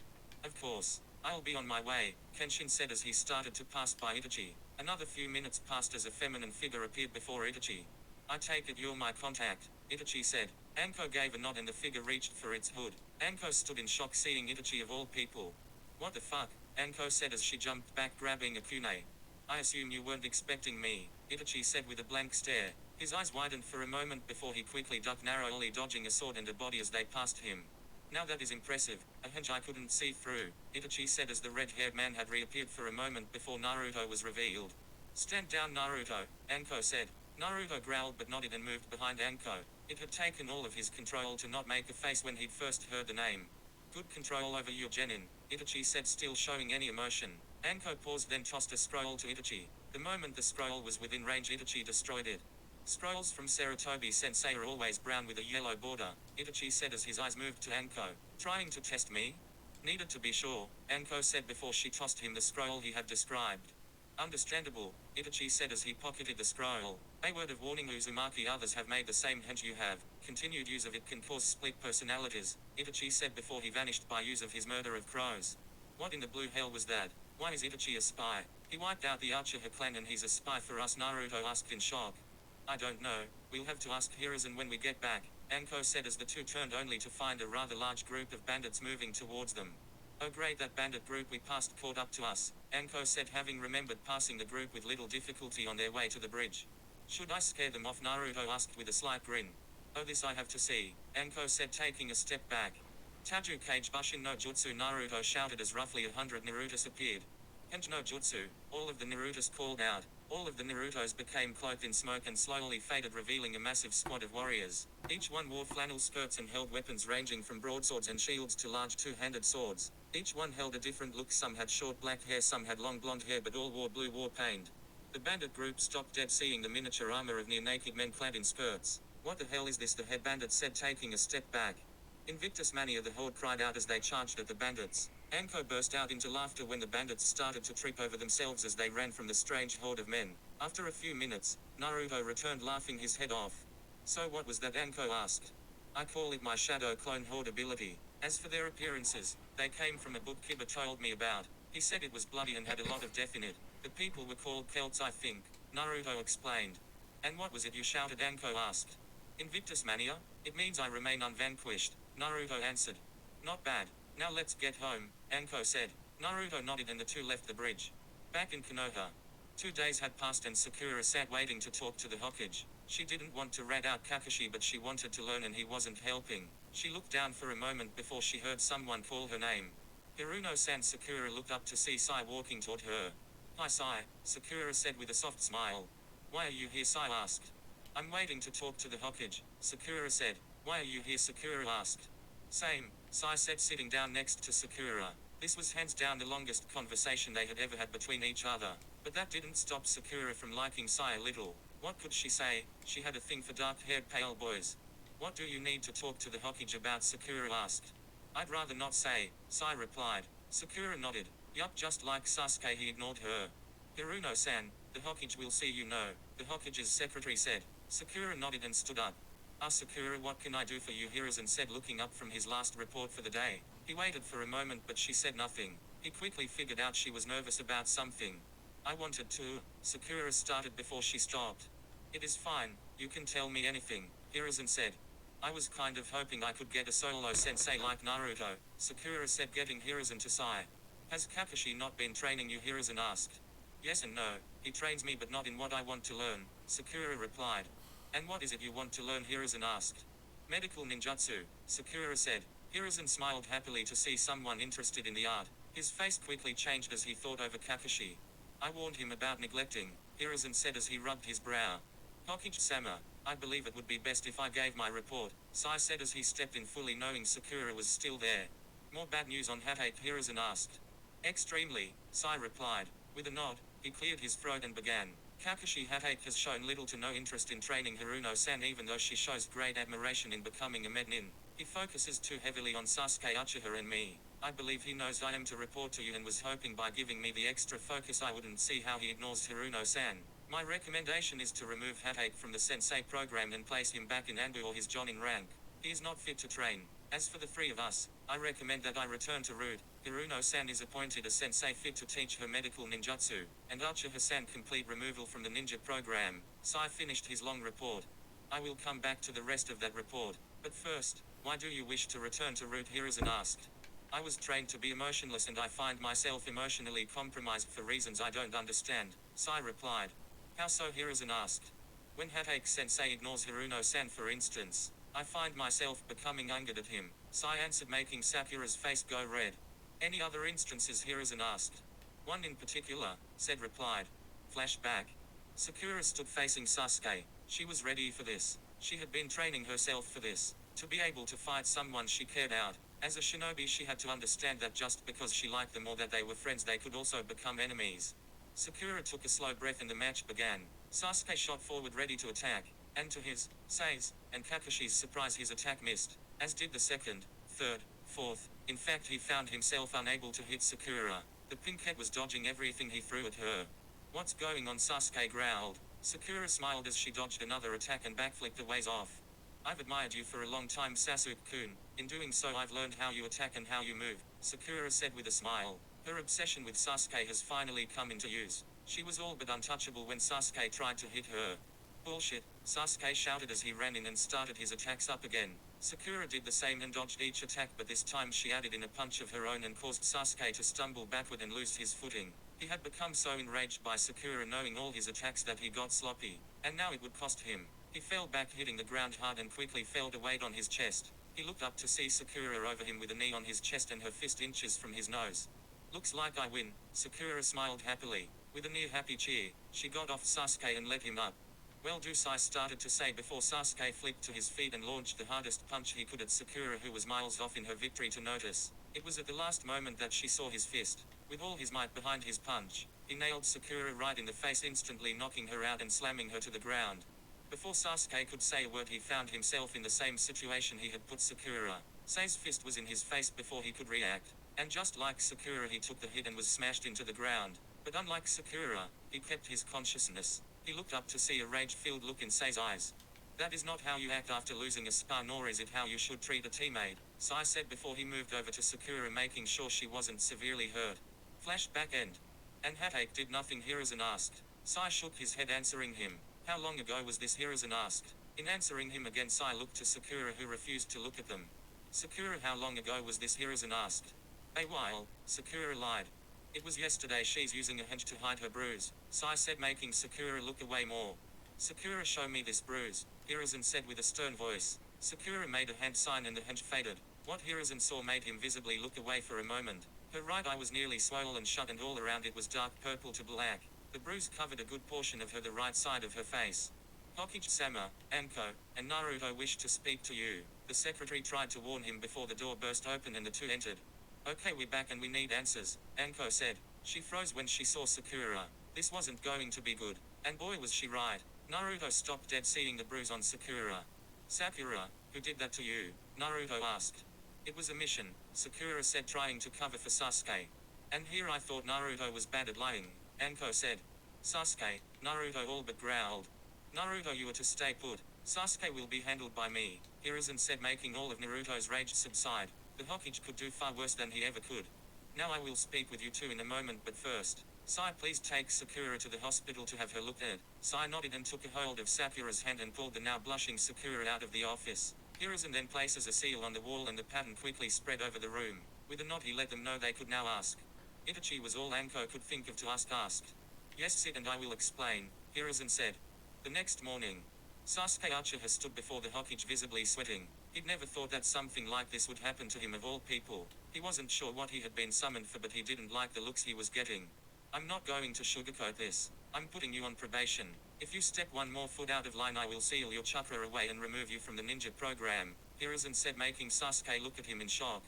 Of course. I'll be on my way, Kenshin said as he started to pass by Itachi. Another few minutes passed as a feminine figure appeared before Itachi. I take it you're my contact, Itachi said. Anko gave a nod and the figure reached for its hood. Anko stood in shock seeing Itachi of all people. What the fuck? Anko said as she jumped back grabbing a kunai. I assume you weren't expecting me, Itachi said with a blank stare. His eyes widened for a moment before he quickly ducked, narrowly dodging a sword and a body as they passed him. Now that is impressive, a hinge I couldn't see through, Itachi said as the red-haired man had reappeared for a moment before Naruto was revealed. Stand down Naruto, Anko said. Naruto growled but nodded and moved behind Anko. It had taken all of his control to not make a face when he'd first heard the name. Good control over your genin, Itachi said, still showing any emotion. Anko paused, then tossed a scroll to Itachi. The moment the scroll was within range, Itachi destroyed it. Scrolls from Sarutobi Sensei are always brown with a yellow border, Itachi said as his eyes moved to Anko. Trying to test me? Needed to be sure, Anko said before she tossed him the scroll he had described. Understandable, Itachi said as he pocketed the scroll. A word of warning, Uzumaki, others have made the same henge you have. Continued use of it can cause split personalities, Itachi said before he vanished by use of his murder of crows. What in the blue hell was that? Why is Itachi a spy? He wiped out the Uchiha clan and he's a spy for us, Naruto asked in shock. I don't know, we'll have to ask Hiruzen when we get back, Anko said as the two turned only to find a rather large group of bandits moving towards them. Oh great, that bandit group we passed caught up to us, Anko said, having remembered passing the group with little difficulty on their way to the bridge. Should I scare them off? Naruto asked with a slight grin. Oh, this I have to see, Anko said, taking a step back. Taju Kage Bushin no Jutsu, Naruto shouted as roughly 100 Narutos appeared. Henj no Jutsu, all of the Narutos called out. All of the Narutos became cloaked in smoke and slowly faded, revealing a massive squad of warriors. Each one wore flannel skirts and held weapons ranging from broadswords and shields to large two-handed swords. Each one held a different look. Some had short black hair, some had long blonde hair, but all wore blue war paint. The bandit group stopped dead, seeing the miniature armor of near-naked men clad in skirts. What the hell is this? The head bandit said, taking a step back. Invictus Mania, the horde cried out as they charged at the bandits. Anko burst out into laughter when the bandits started to trip over themselves as they ran from the strange horde of men. After a few minutes, Naruto returned, laughing his head off. So what was that? Anko asked. I call it my shadow clone horde ability. As for their appearances, they came from a book Kiba told me about. He said it was bloody and had a lot of death in it. The people were called Celts, I think, Naruto explained. And what was it you shouted? Anko asked. Invictus Mania? It means I remain unvanquished, Naruto answered. Not bad. Now let's get home, Anko said. Naruto nodded and the two left the bridge. Back in Konoha. 2 days had passed and Sakura sat waiting to talk to the Hokage. She didn't want to rat out Kakashi, but she wanted to learn and he wasn't helping. She looked down for a moment before she heard someone call her name. Hiruno-san. Sakura looked up to see Sai walking toward her. Hi Sai, Sakura said with a soft smile. Why are you here? Sai asked. I'm waiting to talk to the Hokage, Sakura said. Why are you here? Sakura asked. Same, Sai said, sitting down next to Sakura. This was hands down the longest conversation they had ever had between each other. But that didn't stop Sakura from liking Sai a little. What could she say? She had a thing for dark-haired pale boys. What do you need to talk to the Hokage about? Sakura asked. I'd rather not say, Sai replied. Sakura nodded. Yup, just like Sasuke. He ignored her. Hiruno-san, the Hokage will see you know, the Hokage's secretary said. Sakura nodded and stood up. Sakura, what can I do for you? Hiruzen said, looking up from his last report for the day. He waited for a moment, but she said nothing. He quickly figured out she was nervous about something. I wanted to, Sakura started before she stopped. It is fine, you can tell me anything, Hiruzen said. I was kind of hoping I could get a solo sensei like Naruto, Sakura said, getting Hiruzen to sigh. Has Kakashi not been training you? Hiruzen asked. Yes and no, he trains me but not in what I want to learn, Sakura replied. And what is it you want to learn? Hiruzen asked. Medical ninjutsu, Sakura said. Hiruzen smiled happily to see someone interested in the art. His face quickly changed as he thought over Kakashi. I warned him about neglecting, Hiruzen said as he rubbed his brow. Hokage-sama, I believe it would be best if I gave my report, Sai said as he stepped in, fully knowing Sakura was still there. More bad news on Hatake? Hiruzen asked. Extremely, Sai replied. With a nod, he cleared his throat and began. Kakashi Hatake has shown little to no interest in training Hiruno-san, even though she shows great admiration in becoming a mednin. He focuses too heavily on Sasuke Uchiha and me. I believe he knows I am to report to you and was hoping by giving me the extra focus I wouldn't see how he ignores Hiruno-san. My recommendation is to remove Hatake from the sensei program and place him back in Anbu or his Jonin rank. He is not fit to train. As for the three of us, I recommend that I return to Rude. Hiruno-san is appointed a sensei fit to teach her medical ninjutsu, and Uchiha-san complete removal from the ninja program. Sai finished his long report. I will come back to the rest of that report, but first, why do you wish to return to Rude? Hiruzen asked. I was trained to be emotionless and I find myself emotionally compromised for reasons I don't understand, Sai replied. How so? Hiruzen asked. When Hatake-sensei ignores Hiruno-san for instance, I find myself becoming angered at him, Sai answered, making Sakura's face go red. Any other instances? Hiruzen asked. One in particular, said replied. Flashback. Sakura stood facing Sasuke. She was ready for this. She had been training herself for this. To be able to fight someone she cared out. As a shinobi, she had to understand that just because she liked them or that they were friends, they could also become enemies. Sakura took a slow breath and the match began. Sasuke shot forward ready to attack, and to his, Sei's, and Kakashi's surprise his attack missed, as did the second, third, fourth. In fact, he found himself unable to hit Sakura. The pinkhead was dodging everything he threw at her. What's going on? Sasuke growled. Sakura smiled as she dodged another attack and backflipped a ways off. I've admired you for a long time, Sasuke-kun. In doing so I've learned how you attack and how you move, Sakura said with a smile. Her obsession with Sasuke has finally come into use. She was all but untouchable when Sasuke tried to hit her. Bullshit, Sasuke shouted as he ran in and started his attacks up again. Sakura did the same and dodged each attack, but this time she added in a punch of her own and caused Sasuke to stumble backward and lose his footing. He had become so enraged by Sakura knowing all his attacks that he got sloppy, and now it would cost him. He fell back, hitting the ground hard, and quickly felt a weight on his chest. He looked up to see Sakura over him with a knee on his chest and her fist inches from his nose. Looks like I win. Sakura smiled happily. With a near happy cheer, she got off Sasuke and let him up. Well do, Sai started to say before Sasuke flipped to his feet and launched the hardest punch he could at Sakura, who was miles off in her victory to notice. It was at the last moment that she saw his fist. With all his might behind his punch, he nailed Sakura right in the face, instantly knocking her out and slamming her to the ground. Before Sasuke could say a word, he found himself in the same situation he had put Sakura. Sei's fist was in his face before he could react, and just like Sakura, he took the hit and was smashed into the ground. But unlike Sakura, he kept his consciousness. He looked up to see a rage-filled look in Sei's eyes. That is not how you act after losing a spar, nor is it how you should treat a teammate, Sai said before he moved over to Sakura, making sure she wasn't severely hurt. Flashback end. And Hatake did nothing, Hiruzen asked. Sai shook his head, answering him. How long ago was this, Hiruzen asked. In answering him again, Sai looked to Sakura, who refused to look at them. Sakura, how long ago was this, Hiruzen asked. A while, Sakura lied. It was yesterday. She's using a hench to hide her bruise, Sai said, making Sakura look away more. Sakura, show me this bruise, Hiruzen said with a stern voice. Sakura made a hand sign and the hench faded. What Hiruzen saw made him visibly look away for a moment. Her right eye was nearly swollen shut and all around it was dark purple to black. The bruise covered a good portion of the right side of her face. Hokage-sama, Anko, and Naruto wish to speak to you, the secretary tried to warn him before the door burst open and the two entered. Okay, we're back and we need answers, Anko said. She froze when she saw Sakura. This wasn't going to be good. And boy was she right. Naruto stopped dead seeing the bruise on Sakura. Sakura, who did that to you? Naruto asked. It was a mission, Sakura said, trying to cover for Sasuke. And here I thought Naruto was bad at lying, Anko said. Sasuke, Naruto all but growled. Naruto, you are to stay put. Sasuke will be handled by me, Hiruzen said, making all of Naruto's rage subside. The Hokage could do far worse than he ever could. Now I will speak with you two in a moment, but first, Sai, please take Sakura to the hospital to have her looked at. Sai nodded and took a hold of Sakura's hand and pulled the now blushing Sakura out of the office. Hiruzen then places a seal on the wall and the pattern quickly spread over the room. With a nod he let them know they could now ask. Itachi was all Anko could think of to ask. Asked. Yes, sit and I will explain, Hiruzen said. The next morning, Sasuke Uchiha stood before the Hokage visibly sweating. He'd never thought that something like this would happen to him of all people. He wasn't sure what he had been summoned for, but he didn't like the looks he was getting. I'm not going to sugarcoat this. I'm putting you on probation. If you step one more foot out of line I will seal your chakra away and remove you from the ninja program, Hiruzen said, making Sasuke look at him in shock.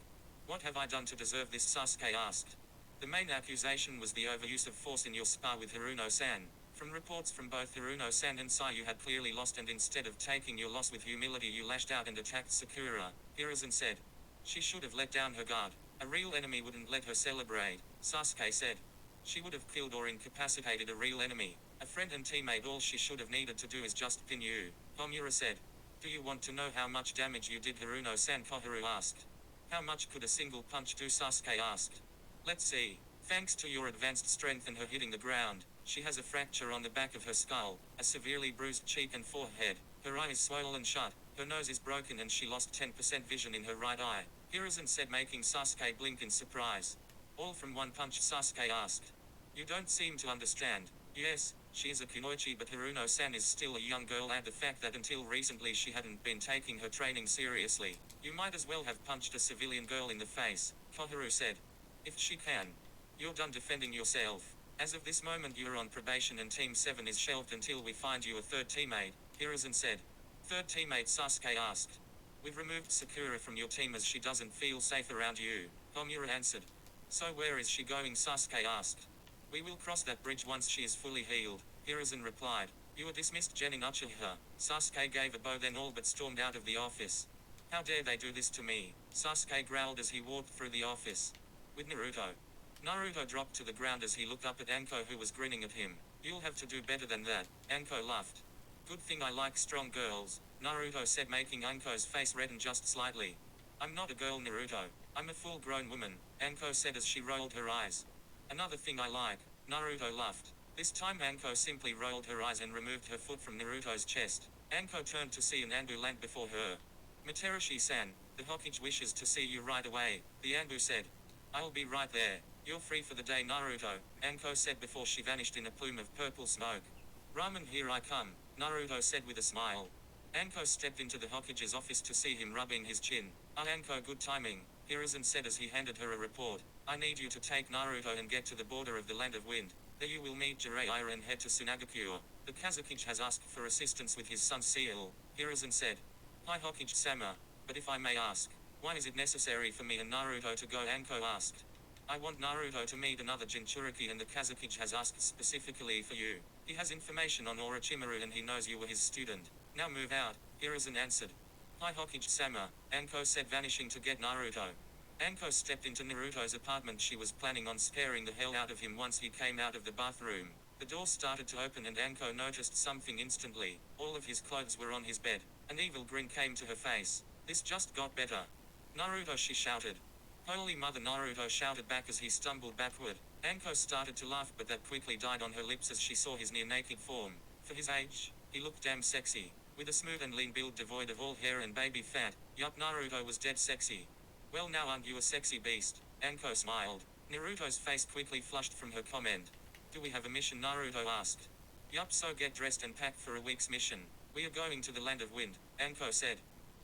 What have I done to deserve this? Sasuke asked. The main accusation was the overuse of force in your spar with Haruno-san. From reports from both Haruno-san and Sai, you had clearly lost, and instead of taking your loss with humility you lashed out and attacked Sakura, Hiruzen said. She should have let down her guard. A real enemy wouldn't let her celebrate, Sasuke said. She would have killed or incapacitated a real enemy. A friend and teammate, all she should have needed to do is just pin you, Homura said. Do you want to know how much damage you did? Haruno-san, Koharu asked. How much could a single punch do? Sasuke asked. Let's see. Thanks to your advanced strength and her hitting the ground, she has a fracture on the back of her skull, a severely bruised cheek and forehead, her eye is swollen shut, her nose is broken and she lost 10% vision in her right eye, Hiruzen said, making Sasuke blink in surprise. All from one punch? Sasuke asked. You don't seem to understand. Yes, she is a kunoichi, but Haruno-san is still a young girl. Add the fact that until recently she hadn't been taking her training seriously. You might as well have punched a civilian girl in the face, Koharu said. If she can. You're done defending yourself. As of this moment you are on probation and Team 7 is shelved until we find you a third teammate, Hiruzen said. Third teammate? Sasuke asked. We've removed Sakura from your team as she doesn't feel safe around you, Homura answered. So where is she going? Sasuke asked. We will cross that bridge once she is fully healed, Hiruzen replied. You are dismissed, Genin Uchiha. Sasuke gave a bow, then all but stormed out of the office. How dare they do this to me? Sasuke growled as he walked through the office. With Naruto. Naruto dropped to the ground as he looked up at Anko, who was grinning at him. You'll have to do better than that, Anko laughed. Good thing I like strong girls, Naruto said, making Anko's face redden just slightly. I'm not a girl, Naruto. I'm a full-grown woman, Anko said as she rolled her eyes. Another thing I like, Naruto laughed. This time Anko simply rolled her eyes and removed her foot from Naruto's chest. Anko turned to see an Anbu land before her. Mitarashi-san, the Hokage wishes to see you right away, the Anbu said. I'll be right there. You're free for the day, Naruto, Anko said before she vanished in a plume of purple smoke. Ramen, here I come, Naruto said with a smile. Anko stepped into the Hokage's office to see him rubbing his chin. Ah, Anko, good timing, Hiruzen said as he handed her a report. I need you to take Naruto and get to the border of the Land of Wind. There you will meet Jiraiya and head to Tsunagakure. The Kazakage has asked for assistance with his son Seal. Hiruzen said. Hi Hokage-sama, but if I may ask, why is it necessary for me and Naruto to go? Anko asked. I want Naruto to meet another Jinchuriki and the Kazakage has asked specifically for you. He has information on Orochimaru and he knows you were his student. Now move out, Hiruzen answered. Hi Hokage-sama, Anko said vanishing to get Naruto. Anko stepped into Naruto's apartment. She was planning on scaring the hell out of him once he came out of the bathroom. The door started to open and Anko noticed something instantly. All of his clothes were on his bed. An evil grin came to her face. This just got better. Naruto, she shouted. Holy mother, Naruto shouted back as he stumbled backward. Anko started to laugh but that quickly died on her lips as she saw his near-naked form. For his age, he looked damn sexy. With a smooth and lean build devoid of all hair and baby fat, yup, Naruto was dead sexy. Well now aren't you a sexy beast? Anko smiled. Naruto's face quickly flushed from her comment. Do we have a mission? Naruto asked. Yup, so get dressed and pack for a week's mission. We are going to the Land of Wind, Anko said.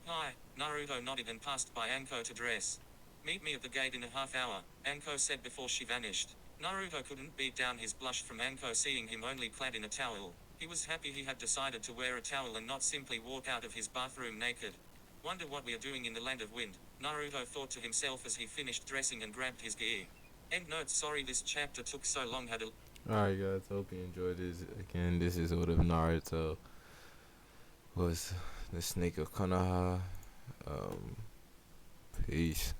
Hi, Naruto nodded and passed by Anko to dress. Meet me at the gate in a half hour, Anko said before she vanished. Naruto couldn't beat down his blush from Anko seeing him only clad in a towel. He was happy he had decided to wear a towel and not simply walk out of his bathroom naked. Wonder what we are doing in the Land of Wind, Naruto thought to himself as he finished dressing and grabbed his gear. End note. Sorry this chapter took so long. Alright guys, hope you enjoyed this. Again, this is what if Naruto was the snake of Konoha. Peace.